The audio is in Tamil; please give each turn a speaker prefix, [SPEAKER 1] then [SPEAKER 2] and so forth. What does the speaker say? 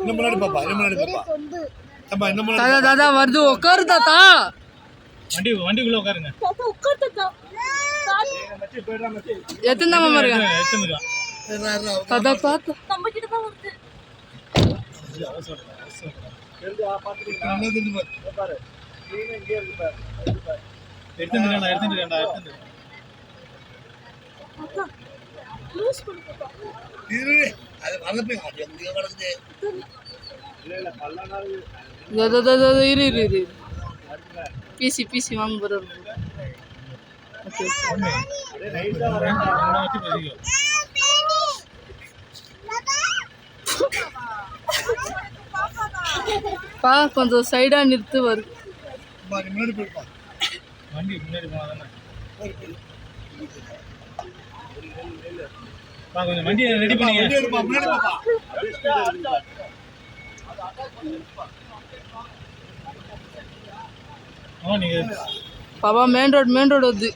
[SPEAKER 1] இன்னும் முன்னாடி பாப்பா இன்னும் முன்னாடி பாப்பா அம்மா இன்னும் முன்னாடி
[SPEAKER 2] தாத்தா தாத்தா வருது உட்காரு தாத்தா
[SPEAKER 3] வண்டிக்குள்ள உட்காருங்க
[SPEAKER 4] தாத்தா உட்கார் தாத்தா
[SPEAKER 1] மச்சி போய்டா மச்சி
[SPEAKER 2] எத்தனை மாமா இருக்காங்க தாத்தா தாத்தா
[SPEAKER 4] நம்ம கிட்ட தான் வருது
[SPEAKER 1] எழுந்து பாத்துட்டீங்களா என்னது பாரு நீங்க இங்கே இருக்கு பாரு
[SPEAKER 3] எடுத்துடா
[SPEAKER 4] தாத்தா லூஸ் பண்ணு தாத்தா
[SPEAKER 1] இரு அது வரப்பே அது எங்க கிடக்குது இல்ல பல்லனால
[SPEAKER 2] இரு இரு இரு பிசி பிசி வாங்க போறாரு ஓகே
[SPEAKER 1] அடே ரைட்டா வரேன்
[SPEAKER 2] பா கொஞ்சம் சைடா நிறுத்து வருது
[SPEAKER 1] முன்னாடி போய்ப்பா
[SPEAKER 3] வண்டி முன்னாடி போனாதானே கொஞ்சம் வண்டியை ரெடி பண்ணி
[SPEAKER 1] முன்னாடி பாப்பா
[SPEAKER 3] நீங்க
[SPEAKER 2] பாப்பா மெயின் ரோடு வருது